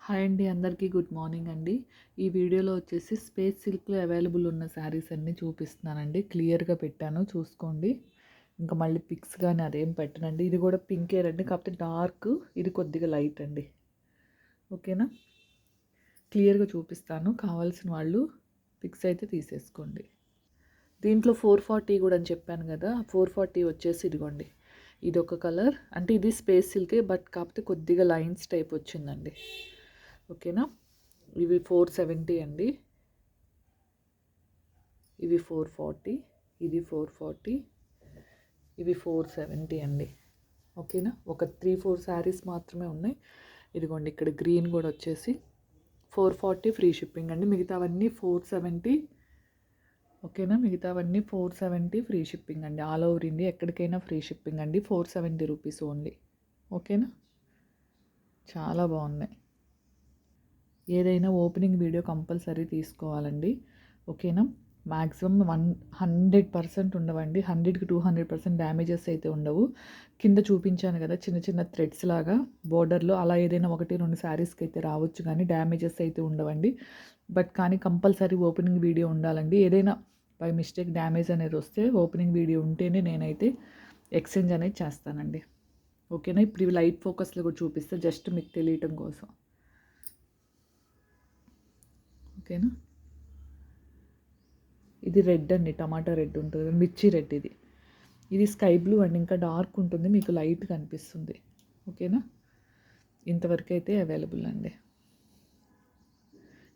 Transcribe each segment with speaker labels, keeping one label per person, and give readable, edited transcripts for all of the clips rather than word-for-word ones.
Speaker 1: Hi అండి, అందరికీ good morning అండి. ఈ వీడియోలో వచ్చేసి స్పేస్ సిల్క్లో అవైలబుల్ ఉన్న శారీస్ అన్నీ చూపిస్తున్నానండి. క్లియర్గా పెట్టాను, చూసుకోండి. ఇంకా మళ్ళీ పిక్స్ కానీ అదేం పెట్టనండి. ఇది కూడా పింకే అండి, కాకపోతే డార్క్, ఇది కొద్దిగా లైట్ అండి. ఓకేనా, క్లియర్గా చూపిస్తాను. కావాల్సిన వాళ్ళు పిక్స్ అయితే తీసేసుకోండి. దీంట్లో 440 కూడా అని చెప్పాను కదా, 440 వచ్చేసి ఇదిగోండి. ఇది ఒక కలర్, అంటే ఇది స్పేస్ సిల్కే, బట్ కాకపోతే కొద్దిగా లైన్స్ టైప్ వచ్చిందండి. ఓకేనా, ఇవి 470 అండి, ఇవి 440, ఇది 440, ఇవి 470 అండి. ఓకేనా, ఒక 3-4 శారీస్ మాత్రమే ఉన్నాయి. ఇదిగోండి, ఇక్కడ గ్రీన్ కూడా వచ్చేసి 440 ఫ్రీ షిప్పింగ్ అండి. మిగతావన్నీ 470. ఓకేనా, మిగతావన్నీ 470 ఫ్రీ షిప్పింగ్ అండి. ఆల్ ఓవర్ ఇండియా ఎక్కడికైనా ఫ్రీ షిప్పింగ్ అండి. 470 రూపీస్ ఓన్లీ. ఓకేనా, చాలా బాగున్నాయి. ఏదైనా ఓపెనింగ్ వీడియో కంపల్సరీ తీసుకోవాలండి. ఓకేనా, మ్యాక్సిమం 100% ఉండవండి. 100కి 200% డ్యామేజెస్ అయితే ఉండవు. కింద చూపించాను కదా చిన్న చిన్న థ్రెడ్స్ లాగా బోర్డర్లో, అలా ఏదైనా 1-2 శారీస్కి అయితే రావచ్చు, కానీ డ్యామేజెస్ అయితే ఉండవండి. బట్ కానీ కంపల్సరీ ఓపెనింగ్ వీడియో ఉండాలండి. ఏదైనా బై మిస్టేక్ డ్యామేజ్ అనేది వస్తే ఓపెనింగ్ వీడియో ఉంటేనే నేనైతే ఎక్స్చేంజ్ అనేది చేస్తానండి. ఓకేనా, ఇప్పుడు ఇవి లైట్ ఫోకస్లో కూడా చూపిస్తే జస్ట్ మీకు తెలియటం కోసం. ఓకేనా, ఇది రెడ్ అండి, టమాటా రెడ్ ఉంటుంది, మిర్చి రెడ్. ఇది స్కై బ్లూ అండి, ఇంకా డార్క్ ఉంటుంది, మీకు లైట్ కనిపిస్తుంది. ఓకేనా, ఇంతవరకు అయితే అవైలబుల్ అండి.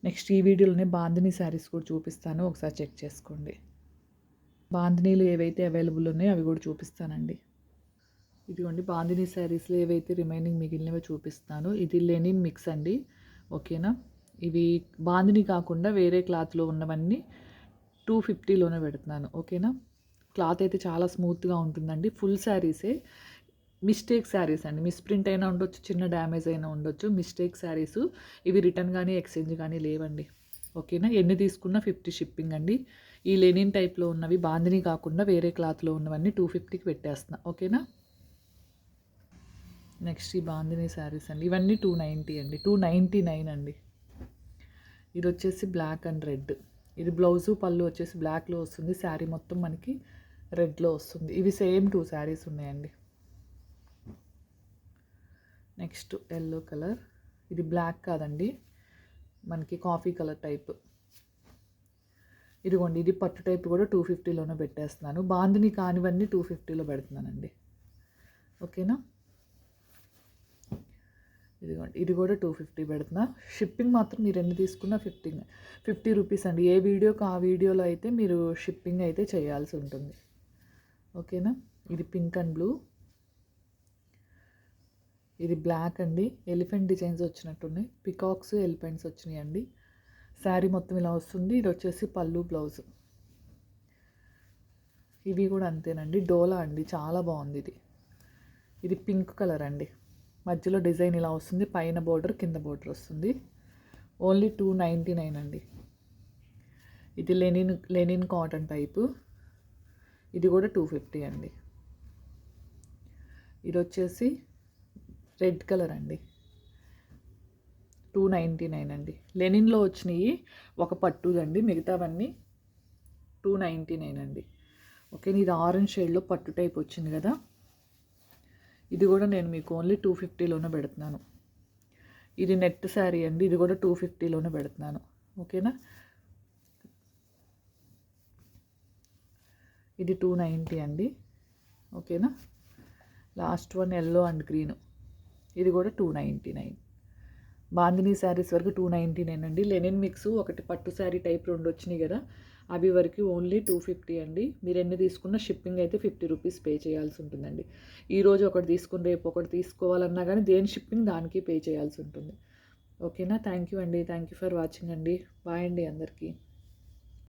Speaker 1: నెక్స్ట్ ఈ వీడియోలోనే బాందినీ శారీస్ కూడా చూపిస్తాను, ఒకసారి చెక్ చేసుకోండి. బాందినీలు ఏవైతే అవైలబుల్ ఉన్నాయో అవి కూడా చూపిస్తానండి. ఇదిగోండి, బాందినీ శారీస్లో ఏవైతే రిమైనింగ్ మిగిలినవో చూపిస్తాను. ఇది లెనిన్ మిక్స్ అండి. ఓకేనా, ఇవి బాందినీ కాకుండా వేరే క్లాత్లో ఉన్నవన్నీ 250లోనే పెడుతున్నాను. ఓకేనా, క్లాత్ అయితే చాలా స్మూత్గా ఉంటుందండి. ఫుల్ శారీసే, మిస్టేక్ శారీస్ అండి. మిస్ప్రింట్ అయినా ఉండొచ్చు, చిన్న డ్యామేజ్ అయినా ఉండొచ్చు. మిస్టేక్ శారీస్ ఇవి, రిటర్న్ కానీ ఎక్స్చేంజ్ కానీ లేవండి. ఓకేనా, ఎన్ని తీసుకున్నా 50 షిప్పింగ్ అండి. ఈ లెనిన్ టైప్లో ఉన్నవి బాందినీ కాకుండా వేరే క్లాత్లో ఉన్నవన్నీ 250కి పెట్టేస్తున్నా. ఓకేనా, నెక్స్ట్ ఈ బాందినీ శారీస్ అండి, ఇవన్నీ 290 అండి, 299 అండి. ఇది వచ్చేసి బ్లాక్ అండ్ రెడ్. ఇది బ్లౌజు పళ్ళు వచ్చేసి బ్లాక్లో వస్తుంది, శారీ మొత్తం మనకి రెడ్లో వస్తుంది. ఇవి సేమ్ 2 శారీస్ ఉన్నాయండి. నెక్స్ట్ ఎల్లో కలర్, ఇది బ్లాక్ కాదండి, మనకి కాఫీ కలర్ టైప్. ఇదిగోండి, ఇది పట్టు టైప్ కూడా 250లోనే పెట్టేస్తున్నాను. బాందిని కానివన్నీ 250లో పెడుతున్నానండి. ఓకేనా, ఇదిగోండి, ఇది కూడా 250 పెడుతున్నా. షిప్పింగ్ మాత్రం మీరు ఎన్ని తీసుకున్నా 50 రూపీస్ అండి. ఏ వీడియోకి ఆ వీడియోలో అయితే మీరు షిప్పింగ్ అయితే చేయాల్సి ఉంటుంది. ఓకేనా, ఇది పింక్ అండ్ బ్లూ, ఇది బ్లాక్ అండి. ఎలిఫెంట్ డిజైన్స్ వచ్చినట్టున్నాయి, పికాక్స్ ఎలిఫెంట్స్ వచ్చినాయి అండి. శారీ మొత్తం ఇలా వస్తుంది. ఇది వచ్చేసి పళ్ళు బ్లౌజ్. ఇవి కూడా అంతేనండి, డోలా అండి, చాలా బాగుంది. ఇది పింక్ కలర్ అండి, మధ్యలో డిజైన్ ఇలా వస్తుంది, పైన బోర్డర్ కింద బోర్డర్ వస్తుంది. ఓన్లీ 299 అండి. ఇది లెనిన్ కాటన్ టైపు, ఇది కూడా 250 అండి. ఇది వచ్చేసి రెడ్ కలర్ అండి, 299 అండి. లెనిన్లో వచ్చినాయి ఒక పట్టుదండి, మిగతావన్నీ 299 అండి. ఓకే, ఇది ఆరెంజ్ షేడ్లో పట్టు టైప్ వచ్చింది కదా, ఇది కూడా నేను మీకు ఓన్లీ 250లోనే పెడుతున్నాను. ఇది నెట్ శారీ అండి, ఇది కూడా 250లోనే పెడుతున్నాను. ఓకేనా, ఇది 290 అండి. ఓకేనా, last one yellow and green, ఇది కూడా 299. బాందినీ శారీస్ వరకు 299 అండి. లెనిన్ మిక్స్ ఒకటి పట్టు శారీ టైప్ 2 వచ్చినాయి కదా, అవి వరకు ఓన్లీ 250 అండి. మీరు ఎన్ని తీసుకున్న షిప్పింగ్ అయితే 50 రూపీస్ పే చేయాల్సి ఉంటుందండి. ఈరోజు ఒకటి తీసుకుని రేపు ఒకటి తీసుకోవాలన్నా కానీ దేని షిప్పింగ్ దానికి పే చేయాల్సి ఉంటుంది. ఓకేనా, థ్యాంక్ యూ అండి, థ్యాంక్ యూ ఫర్ వాచింగ్ అండి. బాయ్ అండి అందరికీ.